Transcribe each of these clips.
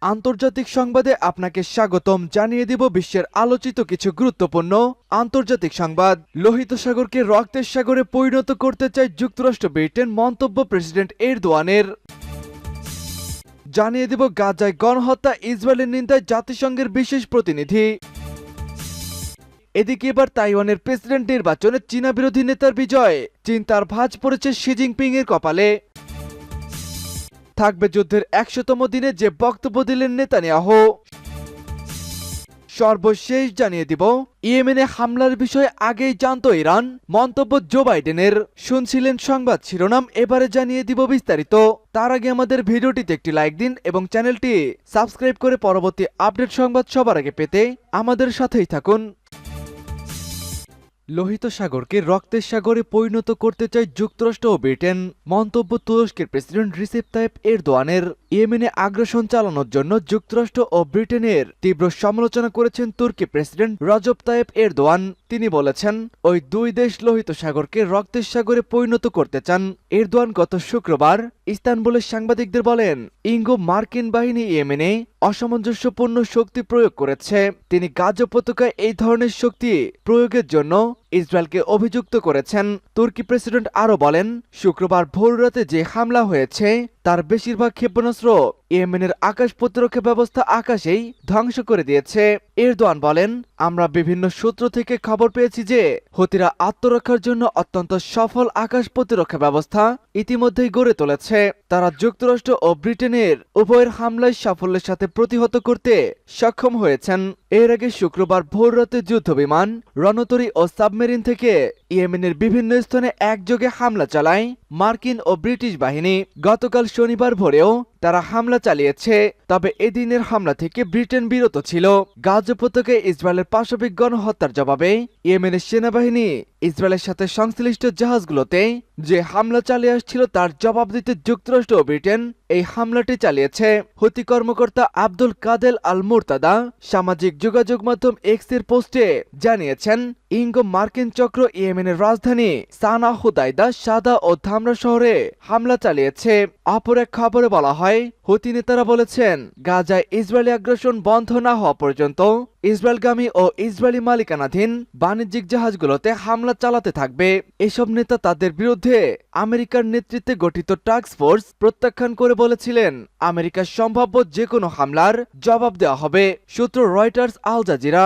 আন্তর্জাতিক সংবাদে আপনাকে স্বাগতম জানিয়ে দিব বিশ্বের আলোচিত কিছু গুরুত্বপূর্ণ আন্তর্জাতিক সংবাদ। লোহিত সাগরকে রক্তের সাগরে পরিণত করতে চায় যুক্তরাষ্ট্র ব্রিটেন, মন্তব্য প্রেসিডেন্ট এরদোয়ানের। জানিয়ে দিব গাজায় গণহত্যা, ইসরায়েলের নিন্দায় জাতিসংঘের বিশেষ প্রতিনিধি। এদিকে এবার তাইওয়ানের প্রেসিডেন্ট নির্বাচনে চীনা বিরোধী নেতার বিজয়, চীন তার ভাঁজ পড়েছে শি জিনপিং এর কপালে। থাকবে যুদ্ধের ১০০তম দিনে যে বক্তব্য দিলেন নেতানিয়াহু। সর্বশেষ জানিয়ে দিব ইয়েমেনে হামলার বিষয়ে আগেই জানত ইরান, মন্তব্য জো বাইডেনের। শুনছিলেন সংবাদ শিরোনাম, এবারে জানিয়ে দিব বিস্তারিত। তার আগে আমাদের ভিডিওটিতে একটি লাইক দিন এবং চ্যানেলটি সাবস্ক্রাইব করে পরবর্তী আপডেট সংবাদ সবার আগে পেতে আমাদের সাথেই থাকুন। লোহিত সাগরকে রক্তের সাগরে পরিণত করতে চায় যুক্তরাষ্ট্র ও ব্রিটেন, মন্তব্য তুরস্কের প্রেসিডেন্ট রিসেপ তাইপ এরদোয়ানের। ইয়েমেনে আগ্রাসন চালানোর জন্য যুক্তরাষ্ট্র ও ব্রিটেনের তীব্র সমালোচনা করেছেন তুর্কি প্রেসিডেন্ট রজব তাইপ এরদোয়ান। তিনি বলেছেন, ওই দুই দেশ লোহিত সাগরকে রক্তের সাগরে পরিণত করতে চান। এরদোয়ান গত শুক্রবার ইস্তানবুলের সাংবাদিকদের বলেন, ইঙ্গো মার্কিন বাহিনী ইয়েমেনে অসামঞ্জস্যপূর্ণ শক্তি প্রয়োগ করেছে। তিনি গাজা উপত্যকায় এই ধরনের শক্তি প্রয়োগের জন্য ইসরায়েলকে অভিযুক্ত করেছেন। তুর্কি প্রেসিডেন্ট আরও বলেন, শুক্রবার ভোররাতে যে হামলা হয়েছে তার বেশিরভাগ ক্ষেপণাস্ত্র ইয়েমেনের আকাশ প্রতিরক্ষা ব্যবস্থা আকাশেই ধ্বংস করে দিয়েছে। এরদোয়ান বলেন, আমরা বিভিন্ন সূত্র থেকে খবর পেয়েছি যে হুতিরা আত্মরক্ষার জন্য অত্যন্ত সফল আকাশ প্রতিরক্ষা ব্যবস্থা ইতিমধ্যেই গড়ে তুলেছে। তারা যুক্তরাষ্ট্র ও ব্রিটেনের উভয়ের হামলায় সাফল্যের সাথে প্রতিহত করতে সক্ষম হয়েছেন। এর আগে শুক্রবার ভোররাতে যুদ্ধবিমান, রণতরী ও সাবমেরিন থেকে ইয়েমেনের বিভিন্ন স্থানে একযোগে হামলা চালায় মার্কিন ও ব্রিটিশ বাহিনী। গতকাল শনিবার ভোরেও তারা হামলা চালিয়েছে, তবে এদিনের হামলা থেকে ব্রিটেন বিরত ছিল। গাজা উপত্যকায় ইসরায়েলের পাশবিক গণহত্যার জবাবে ইয়েমেনের সেনাবাহিনী ইসরায়েলের সাথে সংশ্লিষ্ট জাহাজগুলোতে যে হামলা চালিয়ে আসছিল তার জবাব দিতে যুক্তরাষ্ট্র ও ব্রিটেন এই হামলাটি চালিয়েছে। হুতি কর্মকর্তা আব্দুল কাদের আল মুরতাদা সামাজিক যোগাযোগ মাধ্যম এক্সের পোস্টে জানিয়েছেন, ইঙ্গো মার্কিন চক্র ইয়েমেনের রাজধানী সানা, হুদাইদা, সাদা ও ধামরা শহরে হামলা চালিয়েছে। অপর এক খবরে বলা হয়, হুতি নেতারা বলেছেন, গাজায় ইসরায়েলি আগ্রাসন বন্ধ না হওয়া পর্যন্ত ইসরায়েলগামী ও ইসরায়েলি মালিকানাধীন বাণিজ্যিক জাহাজগুলোতে হামলা চালাতে থাকবে। এসব নেতা তাদের বিরুদ্ধে আমেরিকার নেতৃত্বে গঠিত টাস্ক ফোর্স প্রত্যাখ্যান করে বলেছিলেন, আমেরিকার সম্ভাব্য যে কোনো হামলার জবাব দেওয়া হবে। সূত্র রয়টার্স, আল জাজিরা।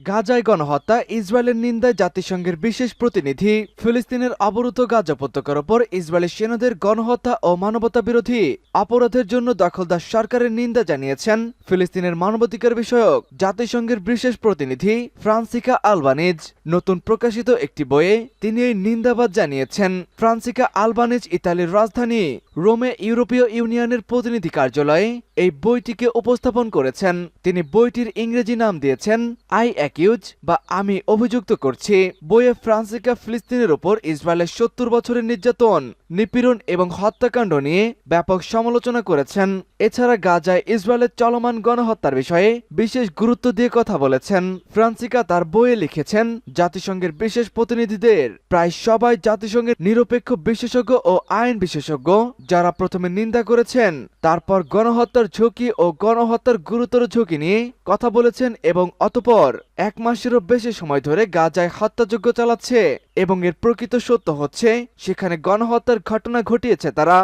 গাজায় গণহত্যা, ইসরায়েলের নিন্দায় জাতিসংঘের বিশেষ প্রতিনিধি। ফিলিস্তিনের অবরুদ্ধ গাজা উপত্যকার ওপর ইসরায়েলি সেনাদের গণহত্যা ও মানবতা বিরোধী অপরাধের জন্য দখলদার সরকারের নিন্দা জানিয়েছেন ফিলিস্তিনের মানবাধিকার বিষয়ক জাতিসংঘের বিশেষ প্রতিনিধি ফ্রান্সিকা আলবানিজ। নতুন প্রকাশিত একটি বইয়ে তিনি এই নিন্দাবাদ জানিয়েছেন। ফ্রান্সিকা আলবানিজ ইতালির রাজধানী রোমে ইউরোপীয় ইউনিয়নের প্রতিনিধি কার্যালয়ে এই বইটিকে উপস্থাপন করেছেন। তিনি বইটির ইংরেজি নাম দিয়েছেন আই অ্যাকিউজ বা আমি অভিযুক্ত করছি। বইয়ে ফ্রান্সিকা ফিলিস্তিনের উপর ইসরায়েলের ৭০ বছরের নির্যাতন, নিপীড়ন এবং হত্যাকাণ্ড নিয়ে ব্যাপক সমালোচনা করেছেন। এছাড়া গাজায় ইসরায়েলের চলমান গণহত্যার বিষয়ে বিশেষ গুরুত্ব দিয়ে কথা বলেছেন। ফ্রান্সিকা তার বইয়ে লিখেছেন, জাতিসংঘের বিশেষ প্রতিনিধিদের প্রায় সবাই জাতিসংঘের নিরপেক্ষ বিশেষজ্ঞ ও আইন বিশেষজ্ঞ, যারা প্রথমে নিন্দা করেছেন, তারপর গণহত্যার ঝুঁকি ও গণহত্যার গুরুতর ঝুঁকি নিয়ে কথা বলেছেন এবং অতঃপর ১ মাসেরও বেশি সময় ধরে গাজায় হত্যাযজ্ঞ চালাচ্ছে এবং এর প্রকৃত সত্য হচ্ছে সেখানে গণহত্যার ঘটনা ঘটিয়েছে তারা।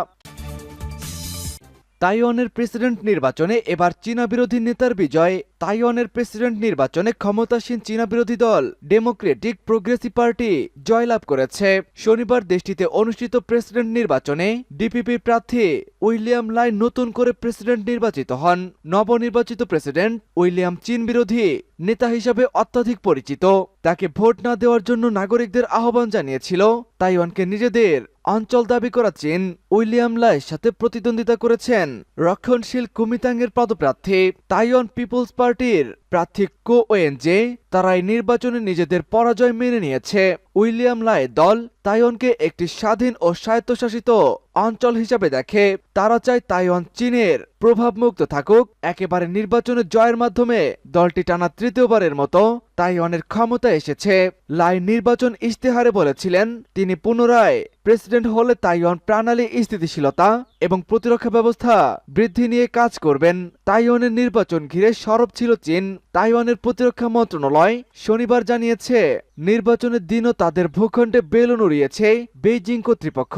তাইওয়ানের প্রেসিডেন্ট নির্বাচনে এবার চীনা বিরোধী নেতার বিজয়। তাইওয়ানের প্রেসিডেন্ট নির্বাচনে ক্ষমতাসীন চীনা বিরোধী দল ডেমোক্রেটিক প্রোগ্রেসিভ পার্টি জয়লাভ করেছে। শনিবার দেশটিতে অনুষ্ঠিত প্রেসিডেন্ট নির্বাচনে ডিপিপির প্রার্থী উইলিয়াম লাই নতুন করে প্রেসিডেন্ট নির্বাচিত হন। নবনির্বাচিত প্রেসিডেন্ট উইলিয়াম চীন বিরোধী নেতা হিসাবে অত্যাধিক পরিচিত। তাকে ভোট না দেওয়ার জন্য নাগরিকদের আহ্বান জানিয়েছিল তাইওয়ানকে নিজেদের অঞ্চল দাবি করা চীন। উইলিয়াম লাইয়ের সাথে প্রতিদ্বন্দ্বিতা করেছেন রক্ষণশীল কুমিতাংয়ের পদপ্রার্থী তাইওয়ান পিপলস পার্টির প্রার্থী কো ওয়েনজে। তারা এই নির্বাচনে নিজেদের পরাজয় মেনে নিয়েছে। উইলিয়াম লাইয়ের দল তাইওয়ানকে একটি স্বাধীন ও স্বায়ত্তশাসিত অঞ্চল হিসাবে দেখে। তারা চায় তাইওয়ান চীনের প্রভাবমুক্ত থাকুক। একেবারে নির্বাচনে জয়ের মাধ্যমে দলটি টানা তৃতীয়বারের মতো তাইওয়ানের ক্ষমতা এসেছে। লাই নির্বাচন ইশতেহারে বলেছিলেন তিনি পুনরায় প্রেসিডেন্ট হলে তাইওয়ান প্রণালী স্থিতিশীলতা এবং প্রতিরক্ষা ব্যবস্থা বৃদ্ধি নিয়ে কাজ করবেন। তাইওয়ানের নির্বাচন ঘিরে সরব ছিল চীন। তাইওয়ানের প্রতিরক্ষা মন্ত্রণালয় শনিবার জানিয়েছে, নির্বাচনের দিনও তাদের ভূখণ্ডে বেলুন উড়িয়েছে বেইজিং কর্তৃপক্ষ।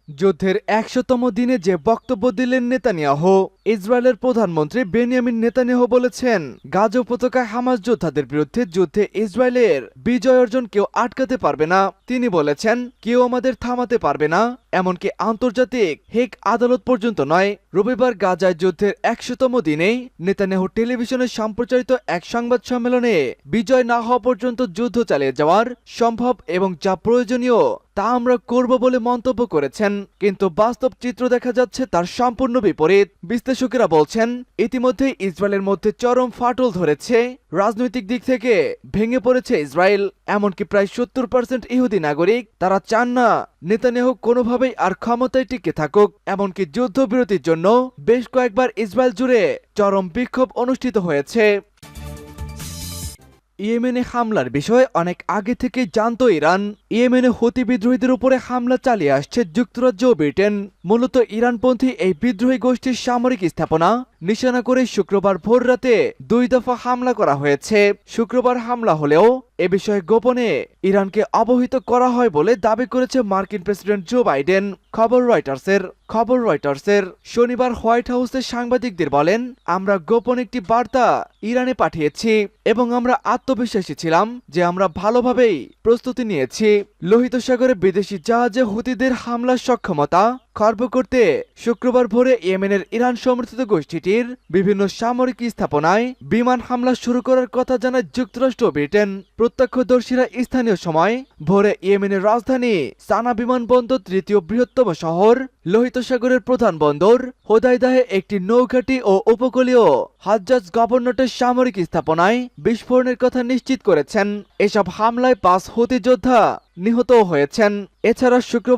যুদ্ধের ১০০তম দিনে যে বক্তব্য দিলেন নেতানিয়াহু। ইসরায়েলের প্রধানমন্ত্রী বেনিয়ামিন নেতানিয়াহু বলেছেন, গাজা উপত্যকায় হামাস যোদ্ধাদের বিরুদ্ধে যুদ্ধে ইসরায়েলের বিজয় অর্জন কেউ আটকাতে পারবে না। তিনি বলেছেন, কেউ আমাদের থামাতে পারবে না, এমনকি আন্তর্জাতিক হেগ আদালত পর্যন্ত নয়। রবিবার গাজায় যুদ্ধের ১০০তম দিনেই নেতানিয়াহু টেলিভিশনে সম্প্রচারিত এক সংবাদ সম্মেলনে বিজয় না হওয়া পর্যন্ত যুদ্ধ চালিয়ে যাওয়ার সম্ভব এবং যা প্রয়োজনীয় তা আমরা করব বলে মন্তব্য করেছেন। কিন্তু বাস্তব চিত্র দেখা যাচ্ছে তার সম্পূর্ণ বিপরীত। বিশ্লেষকেরা বলছেন, ইতিমধ্যে ইসরায়েলের মধ্যে চরম ফাটল ধরেছে। রাজনৈতিক দিক থেকে ভেঙে পড়েছে ইসরায়েল। এমনকি প্রায় ৭০% ইহুদি নাগরিক তারা চান না নেতানিয়াহু কোনোভাবেই আর ক্ষমতায় টিকে থাকুক। এমনকি যুদ্ধবিরতির জন্য বেশ কয়েকবার ইসরায়েল জুড়ে চরম বিক্ষোভ অনুষ্ঠিত হয়েছে। ইয়েমেনে হামলার বিষয়ে অনেক আগে থেকে জানত ইরান। ইয়েমেনে হুতি বিদ্রোহীদের উপরে হামলা চালিয়ে আসছে যুক্তরাজ্য ও ব্রিটেন। মূলত ইরানপন্থী এই বিদ্রোহী গোষ্ঠীর সামরিক স্থাপনা নিশানা করে শুক্রবার ভোর রাতে ২ দফা হামলা করা হয়েছে। শুক্রবার হামলা হলেও এ বিষয়ে গোপনে ইরানকে অবহিত করা হয় বলে দাবি করেছে মার্কিন প্রেসিডেন্ট জো বাইডেন। খবর রয়টার্সের। শনিবার হোয়াইট হাউসের সাংবাদিকদের বলেন, আমরা গোপন একটি বার্তা ইরানে পাঠিয়েছি এবং আমরা আত্মবিশ্বাসী ছিলাম যে আমরা ভালোভাবেই প্রস্তুতি নিয়েছি। লোহিত সাগরে বিদেশি জাহাজে হুতিদের হামলার সক্ষমতা খর্ব করতে শুক্রবার ভোরে ইয়েমেনের ইরান সমর্থিত গোষ্ঠীটির বিভিন্ন সামরিক স্থাপনায় বিমান হামলা শুরু করার কথা জানায় যুক্তরাষ্ট্র ও ব্রিটেন। প্রত্যক্ষদর্শীরা স্থানীয় সময় ভোরে ইয়েমেনের রাজধানী সানা বিমানবন্দর, তৃতীয় বৃহত্তম শহর, লোহিত সাগরের প্রধান বন্দর হোদাইদাহে একটি নৌঘাঁটি ও উপকূলীয় হাজ্জাজ গভর্নরের সামরিক স্থাপনায় বিস্ফোরণের কথা নিশ্চিত করেছেন। এসব হামলায় ৫ হুতি যোদ্ধা নিহত হয়েছেন। এছাড়া শুক্রবার